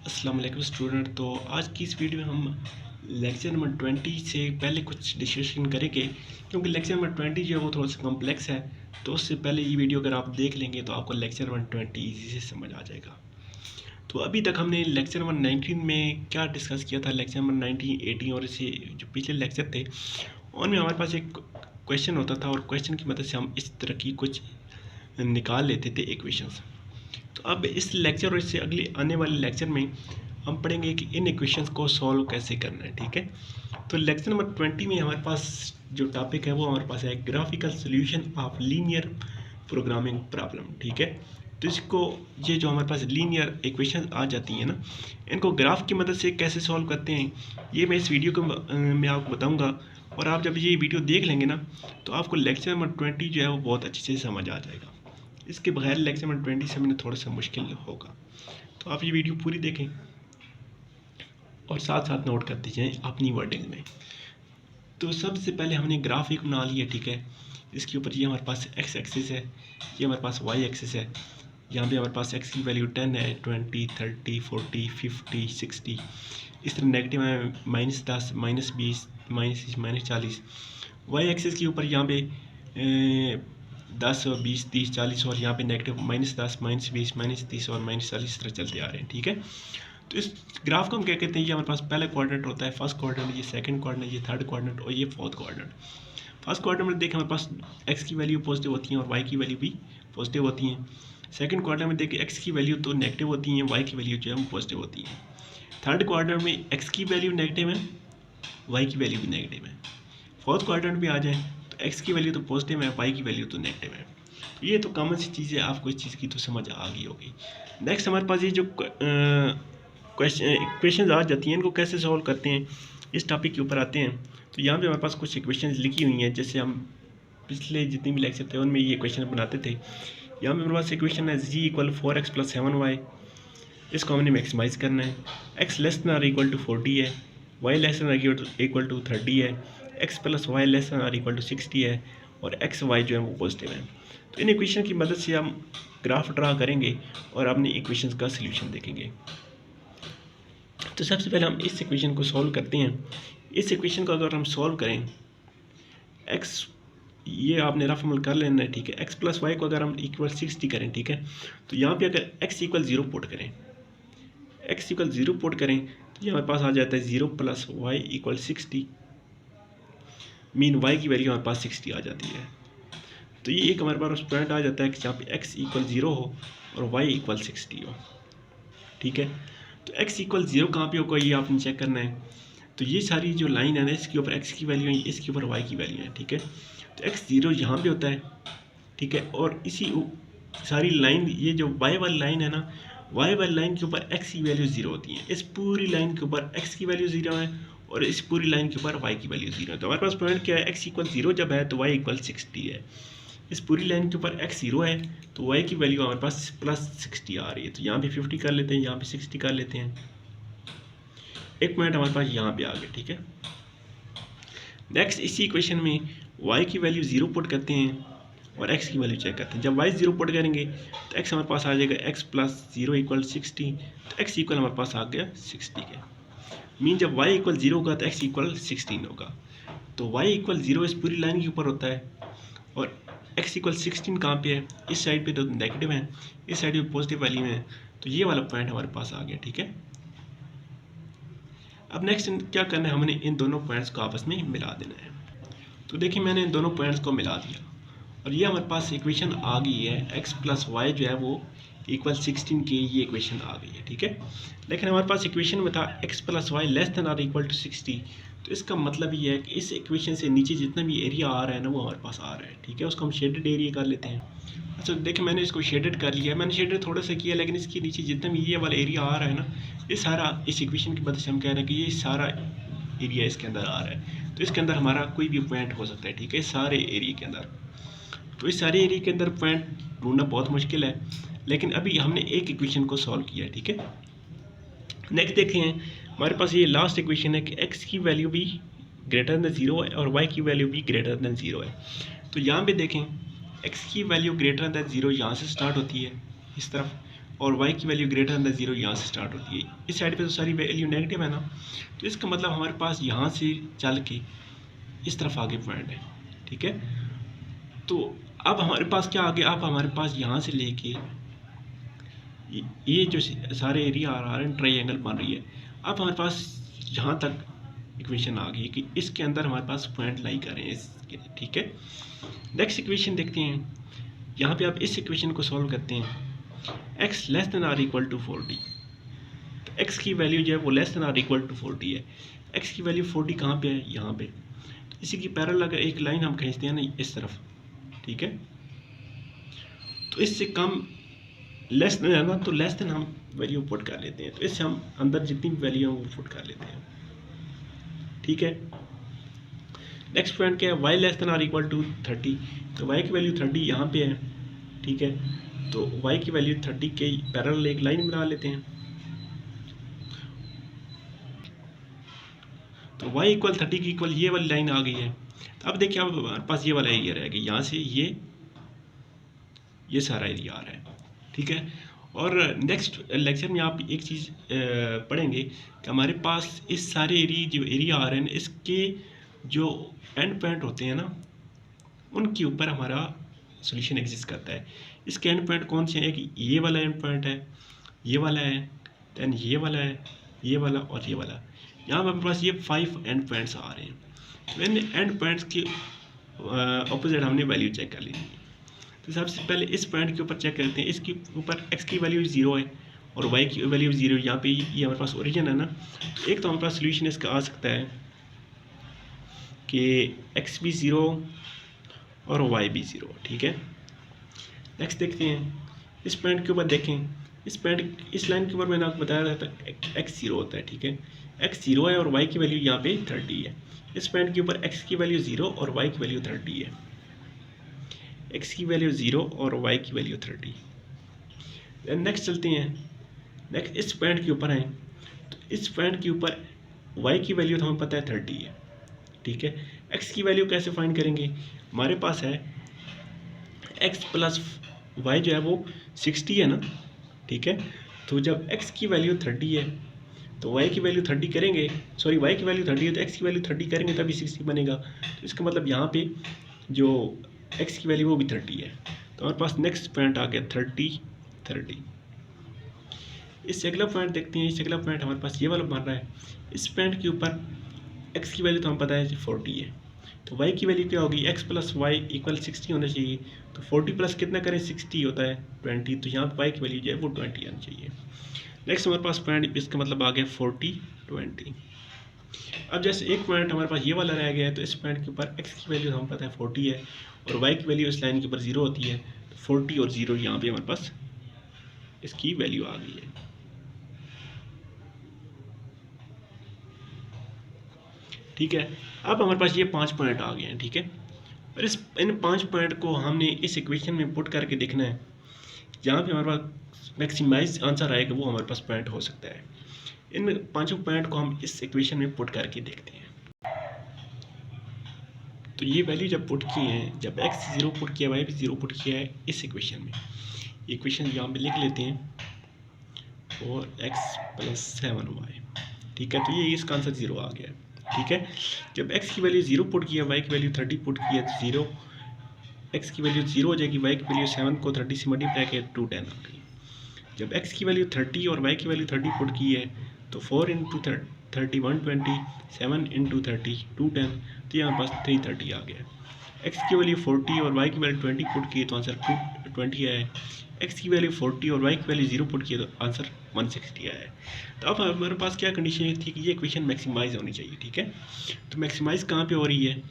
अस्सलाम वालेकुम स्टूडेंट। तो आज की इस वीडियो में हम लेक्चर नंबर 20 से पहले कुछ डिस्कशन करेंगे, क्योंकि लेक्चर नंबर 20 जो है वो थोड़ा सा कॉम्प्लेक्स है। तो उससे पहले ये वीडियो अगर आप देख लेंगे तो आपको लेक्चर नंबर 20 ईजी से समझ आ जाएगा। तो अभी तक हमने लेक्चर नंबर 19 में क्या डिस्कस किया था, लेक्चर नंबर 19, 18 और इसे जो पिछले लेक्चर थे उनमें हमारे पास एक क्वेश्चन होता था और क्वेश्चन की मदद से हम इस तरह की कुछ निकाल लेते थे इक्वेशंस। तो अब इस लेक्चर और इससे अगले आने वाले लेक्चर में हम पढ़ेंगे कि इन इक्वेशंस को सॉल्व कैसे करना है। ठीक है, तो लेक्चर नंबर 20 में हमारे पास जो टॉपिक है वो हमारे पास है graphical solution of linear programming problem. ठीक है, तो इसको ये जो हमारे पास लीनियर इक्वेशन आ जाती हैं ना, इनको ग्राफ की मदद से कैसे सॉल्व करते हैं ये मैं इस वीडियो को मैं आपको बताऊंगा। और आप जब ये वीडियो देख लेंगे ना तो आपको लेक्चर नंबर 20 जो है वो बहुत अच्छे से समझ आ जाएगा। इसके बगैर लेक्चर नंबर 20 समझना थोड़ा सा मुश्किल होगा। तो आप ये वीडियो पूरी देखें और साथ साथ नोट करते जाएं अपनी वर्डिंग में। तो सबसे पहले हमने ग्राफ एक बना लिया। ठीक है, इसके ऊपर ये हमारे पास एक्स एक्सिस है, ये हमारे पास वाई एक्सिस है। यहाँ पे हमारे पास एक्स की वैल्यू 10 है, 20, 30, 40, 50, 60। इस तरह नेगेटिव है -10, -20, -40। वाई एक्सिस के ऊपर यहाँ पे 10 और 20, 30, 40 और यहाँ पे नेगेटिव -10, -20, -30 और -40 इस तरह चलते आ रहे हैं। ठीक है, तो इस ग्राफ को हम क्या कहते हैं, ये हमारे पास पहला क्वाड्रेंट होता है, फर्स्ट क्वाड्रेंट, ये सेकंड क्वाड्रेंट, ये थर्ड क्वाड्रेंट और ये फोर्थ क्वाड्रेंट। फर्स्ट क्वाड्रेंट में देखें हमारे पास एक्स की वैल्यू पॉजिटिव होती है और वाई की वैल्यू भी पॉजिटिव होती है। सेकंड क्वाड्रेंट में देखें एक्स की वैल्यू तो नेगेटिव होती है, वाई की वैल्यू जो है वो पॉजिटिव होती है। थर्ड क्वाड्रेंट में एक्स की वैल्यू नेगेटिव है, वाई की वैल्यू भी नेगेटिव है। फोर्थ क्वाड्रेंट में आ जाए तो एक्स की वैल्यू तो पॉजिटिव है, वाई की वैल्यू तो नेगेटिव है। ये तो कॉमन सी चीज़ है, आपको इस चीज़ की तो समझ आ गई होगी। नेक्स्ट हमारे पास ये जो इक्वेशंस आ जाती हैं इनको कैसे सॉल्व करते हैं, इस टॉपिक के ऊपर आते हैं। तो यहाँ पे हमारे पास कुछ इक्वेशंस लिखी हुई हैं, जैसे हम पिछले जितने भी लेक्चर थे उनमें ये इक्वेशन बनाते थे। यहाँ पे हमारे पास इक्वेशन है g = 4x + 7y। इसको हमने मैक्सिमाइज़ करना है। x <= 40 है, y <= 30 है, x + y <= 60 है और x y जो है वो पॉजिटिव है। तो इन इक्वेशन की मदद से हम ग्राफ ड्रा करेंगे और अपनी इक्वेशंस का सलूशन देखेंगे। तो सबसे पहले हम इस इक्वेशन को सॉल्व करते हैं। इस इक्वेशन को अगर हम सॉल्व करें, x ये आपने रफ अमल कर लेना है। ठीक है, x + y को अगर हम इक्वल 60 करें, ठीक है, तो यहाँ पे अगर x = 0 पुट करें, x = 0 पुट करें तो ये हमारे पास आ जाता है 0 + y = 60। मीन y की वैल्यू हमारे पास 60 आ जाती है। तो ये एक हमारे पास पॉइंट आ जाता है कि जहाँ पे x = 0 हो और y = 60 हो। ठीक है, तो x = 0 कहाँ पे होगा ये आपने चेक करना है। तो ये सारी जो लाइन है ना, इसके ऊपर x की वैल्यू है, इसके ऊपर y की वैल्यू है। ठीक है, तो x 0 यहाँ पे होता है। ठीक है, और इसी सारी लाइन, ये जो y वाली लाइन है ना, y वाली लाइन के ऊपर x की वैल्यू 0 होती है। इस पूरी लाइन के ऊपर x की वैल्यू 0 है और इस पूरी लाइन के ऊपर y की वैल्यू 0 है। तो हमारे पास पॉइंट क्या है, x = 0 जब है तो y = 60 है। इस पूरी लाइन के ऊपर x 0 है तो y की वैल्यू हमारे पास +60 आ रही है। तो यहाँ पे 50 कर लेते हैं, यहाँ पे 60 कर लेते हैं। एक पॉइंट हमारे पास यहाँ पे आ गया। ठीक है, नेक्स्ट इसी इक्वेशन में y की वैल्यू 0 पुट करते हैं और x की वैल्यू चेक करते हैं। जब y 0 पुट करेंगे तो x हमारे पास आ जाएगा x + 0 = 60। तो x = हमारे पास आ गया 60 के। मीन जब y = 0 होगा तो x = 16 होगा। तो y = 0 इस पूरी लाइन के ऊपर होता है और x = 16 कहाँ पे है, इस साइड पे तो नेगेटिव है, इस साइड पे पॉजिटिव वैल्यू है। तो ये वाला पॉइंट हमारे पास आ गया। ठीक है, अब नेक्स्ट क्या करना है, हमने इन दोनों पॉइंट्स को आपस में मिला देना है। तो देखिए मैंने इन दोनों पॉइंट्स को मिला दिया और ये हमारे पास इक्वेशन आ गई है, x + y जो है वो = 16 की ये इक्वेशन आ गई है। ठीक है, लेकिन हमारे पास इक्वेशन में था x + y <= 60। तो इसका मतलब ये है कि इस इक्वेशन से नीचे जितना भी एरिया आ रहा है ना वो हमारे पास आ रहा है। ठीक है, उसको हम शेडेड एरिया कर लेते हैं। अच्छा देखिए मैंने इसको शेडेड कर लिया है, मैंने शेडेड थोड़ा सा किया, लेकिन इसके नीचे जितना भी ये वाला एरिया आ रहा है ना, ये सारा इस इक्वेशन की वजह से हम कह रहे हैं कि ये सारा एरिया इसके अंदर आ रहा है। तो इसके अंदर हमारा कोई भी पॉइंट हो सकता है। ठीक है, सारे एरिया के अंदर। तो इस सारे एरिया के अंदर पॉइंट ढूंढना बहुत मुश्किल है, लेकिन अभी हमने एक इक्वेशन को सॉल्व किया है। ठीक है, नेक्स्ट देखें हमारे पास ये लास्ट इक्वेशन है कि x की वैल्यू भी >0 है और y की वैल्यू भी >0 है। तो यहाँ पे देखें x की वैल्यू >0 यहाँ से स्टार्ट होती है इस तरफ, और y की वैल्यू ग्रेटर देन 0 यहाँ से स्टार्ट होती है। इस साइड पे तो सारी वैल्यू नेगेटिव है ना, तो इसका मतलब हमारे पास यहाँ से चल के इस तरफ आगे पॉइंट है, ठीक है। तो अब हमारे पास क्या आ गया, अब हमारे पास यहाँ से लेके ये जो सारे एरिया आ रहा है ट्रायंगल बन रही है। अब हमारे पास यहाँ तक इक्वेशन आ गई कि इसके अंदर हमारे पास पॉइंट लाई कर रहे हैं इसके, ठीक है। नेक्स्ट इक्वेशन देखते हैं। यहाँ पे आप इस इक्वेशन को सॉल्व करते हैं, x less than or equal to 40। तो x की वैल्यू जो है वो less than or equal to 40 है। x की वैल्यू 40 कहाँ पे है, यहाँ पे। तो इसी की पैरेलल अगर एक लाइन हम खींचते हैं ना इस तरफ, ठीक है, तो इससे कम लेस देन है ना, तो लेस देन हम वैल्यू पुट कर लेते हैं। तो इससे हम अंदर जितनी भी वैल्यू है वो पुट कर लेते हैं, ठीक है। नेक्स्ट पॉइंट क्या है, y less than or equal to 30। तो y की वैल्यू 30 यहाँ पे है, ठीक है। तो y की वैल्यू 30 के पैरेलल एक लाइन बना लेते हैं। तो y इक्वल 30 की इक्वल ये वाली लाइन आ गई है। तो अब देखिए अब हमारे पास ये वाला एरिया रहेगा, यहाँ से ये सारा एरिया आ रहा है, ठीक है। और नेक्स्ट लेक्चर में आप एक चीज़ पढ़ेंगे कि हमारे पास इस सारे एरिया आ रहे हैं, इसके जो एंड पॉइंट होते हैं ना, उनके ऊपर हमारा सॉल्यूशन एग्जिस्ट करता है। इसके एंड पॉइंट कौन से हैं कि ये वाला एंड पॉइंट है, ये वाला है, देन ये वाला है, ये वाला और ये वाला। यहाँ पर हमारे पास ये 5 एंड पॉइंट्स आ रहे हैं। तो इन एंड पॉइंट्स के ऑपोजिट हमने वैल्यू चेक कर ली। तो सबसे पहले इस पॉइंट के ऊपर चेक करते हैं, इसके ऊपर x की वैल्यू 0 है और y की वैल्यू 0। यहाँ पे ये हमारे पास ओरिजिन है ना, तो एक तो हमारे पास सोल्यूशन इसका आ सकता है कि x भी 0 और y भी 0, ठीक है। नेक्स्ट देखते हैं, इस पॉइंट के ऊपर देखें, इस लाइन के ऊपर मैंने आपको बताया था x 0 होता है, ठीक है। x 0 है और y की वैल्यू यहाँ पे 30 है। इस पॉइंट के ऊपर x की वैल्यू 0 और y की वैल्यू 30 है। x की वैल्यू 0 और y की वैल्यू 30। नेक्स्ट चलते हैं, नेक्स्ट इस पॉइंट के ऊपर आए, तो इस पॉइंट के ऊपर y की वैल्यू तो हमें पता है 30 है, ठीक है। x की वैल्यू कैसे फाइंड करेंगे, हमारे पास है x प्लस y जो है वो 60 है ना, ठीक है। तो जब x की वैल्यू 30 है तो y की वैल्यू 30 करेंगे, सॉरी y की वैल्यू 30 है तो x की वैल्यू 30 करेंगे तभी 60 बनेगा। तो इसका मतलब यहाँ पे जो x की वैल्यू वो भी 30 है। तो हमारे पास नेक्स्ट पॉइंट आ गया 30। इससे अगला पॉइंट देखते हैं, इससे अगला पॉइंट हमारे पास ये वाला बन रहा है। इस पॉइंट के ऊपर x की वैल्यू तो हमें पता है 40 है, तो y की वैल्यू क्या होगी, x प्लस वाई इक्वल 60 होना चाहिए। तो 40 प्लस कितना करें, 60 होता है 20, तो यहाँ पर y की वैल्यू जो है वो 20 आनी चाहिए। नेक्स्ट हमारे पास पॉइंट इसका मतलब आ गया 40 20। अब जैसे एक पॉइंट हमारे पास ये वाला रह गया है, तो इस पॉइंट के ऊपर x की वैल्यू हमें पता है 40 है और y की वैल्यू इस लाइन के ऊपर 0 होती है। तो 40 और 0 यहाँ पे हमारे पास इसकी वैल्यू आ गई है, ठीक है। अब हमारे पास ये 5 पॉइंट आ गए हैं, ठीक है। और इन 5 पॉइंट को हमने इस इक्वेशन में पुट करके देखना है, जहाँ पे हमारे पास मैक्सिमाइज आंसर आएगा वो हमारे पास पॉइंट हो सकता है। इन 5 पॉइंट को हम इस इक्वेशन में पुट करके देखते हैं। तो ये वैल्यू जब पुट की है, जब x 0 पुट किया, y भी 0 पुट किया है इस इक्वेशन में, इक्वेशन यहाँ पे लिख लेते हैं और x प्लस 7y, ठीक है। तो ये इसका आंसर 0 आ गया है, ठीक है। जब x की वैल्यू 0 पुट किया, y की वैल्यू 30 पुट किया तो 0, x की वैल्यू 0 हो जाएगी, y की वैल्यू 7 को 30 से मल्टीप्लाई किया 210 आ गई। जब x की वैल्यू 30 और y की वैल्यू 30 पुट की है तो 4 इंटू 30 120, 7 इंटू 30 210, तो यहाँ पास 330 आ गया। x की वैल्यू 40 और y की वैल्यू 20 पुट की तो आंसर 220 आया है। x की वैल्यू 40 और y की वैल्यू 0 पुट की तो आंसर 160 आया है। तो अब हमारे पास क्या कंडीशन थी कि ये इक्वेशन मैक्सिमाइज होनी चाहिए, ठीक है। तो मैक्सिमाइज कहाँ पे हो रही है,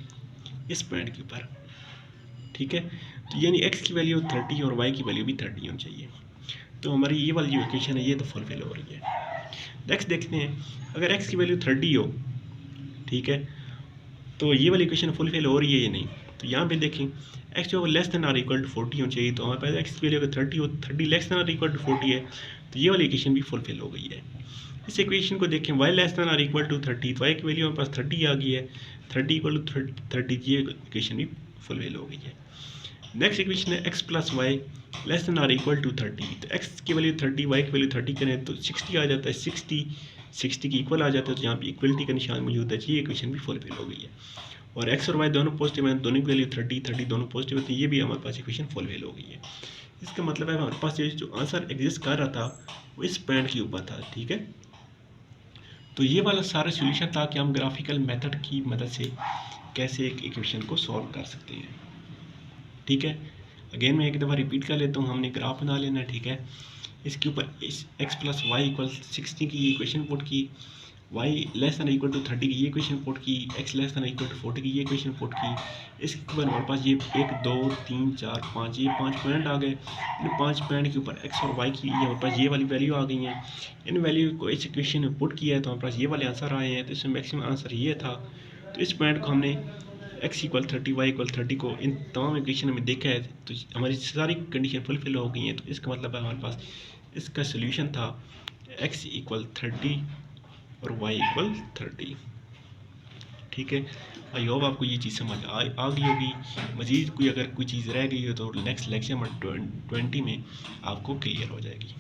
इस पॉइंट के ऊपर, ठीक है। तो यानी x की वैल्यू 30 और y की वैल्यू भी 30 होनी चाहिए। तो हमारी ये वाली जो इक्वेशन है ये तो फुलफिल हो रही है। नेक्स्ट देखते हैं, अगर x की वैल्यू 30 हो, ठीक है, तो ये वाली इक्वेशन फुलफिल हो रही है या नहीं। तो यहाँ पे देखें x जो less than or equal to 40 होनी चाहिए, तो हमारे पास x की वैल्यू अगर 30 हो, 30 less than or equal to 40 है, तो ये वाली इक्वेशन भी फुलफिल हो गई है। इस इक्वेशन को देखें, y less than or equal to 30, तो y की वैल्यू हमारे पास 30 आ गई है, 30 इक्वल टू 30, ये इक्वेशन भी फुलफिल हो गई है। नेक्स्ट इक्वेशन है x plus y less than or equal to 30, तो एक्स की वैल्यू 30 वाई की वैल्यू 30 करें तो 60 आ जाता है, 60 की इक्वल आ जाता है, तो यहाँ पे इक्वलिटी का निशान मौजूद है, ये इक्वेशन भी फुलफिल हो गई है। और एक्स और वाई दोनों पॉजिटिव हैं, दोनों की वैल्यू 30 दोनों पॉजिटिव होती है, ये भी हमारे पास इक्वेशन फुलफिल हो गई है। इसका मतलब है हमारे पास ये जो आंसर एग्जिस्ट कर रहा था वो इस पॉइंट के ऊपर था, ठीक है। तो ये वाला सारा सोल्यूशन था कि हम ग्राफिकल मेथड की मदद से कैसे एक इक्वेशन को सॉल्व कर सकते हैं, ठीक है। अगेन मैं एक दफ़ा रिपीट कर लेता हूँ, हमने ग्राफ बना लेना है, ठीक है। इसके ऊपर इस एक्स प्लस वाई इक्वल 60 की इक्वेशन पुट की, y less than equal to 30 की ये इक्वेशन पुट की, x less than equal to 40 की ये इक्वेशन पुट की। इसके ऊपर हमारे पास ये 1 2 3 4 5 ये 5 पॉइंट आ गए। इन 5 पॉइंट के ऊपर एक्स और वाई की ये हमारे पास ये वाली वैल्यू आ गई हैं। इन वैल्यू को इस इक्वेशन में पुट किया है तो हमारे पास ये वाले आंसर आए हैं। तो इसमें मैक्सिमम आंसर ये था। तो इस पॉइंट को हमने एक्स इक्वल 30 वाई इक्वल 30 को इन तमाम इक्वेशन में देखा है, तो हमारी सारी कंडीशन फुलफिल हो गई हैं। तो इसका मतलब है हमारे पास इसका सोल्यूशन था एक्स इक्वल 30 और y इक्वल 30, ठीक है। आई होप आपको ये चीज़ समझ आ गई होगी। मज़ीद कोई अगर कोई चीज़ रह गई हो तो नेक्स्ट लेक्चर में 20 में आपको क्लियर हो जाएगी।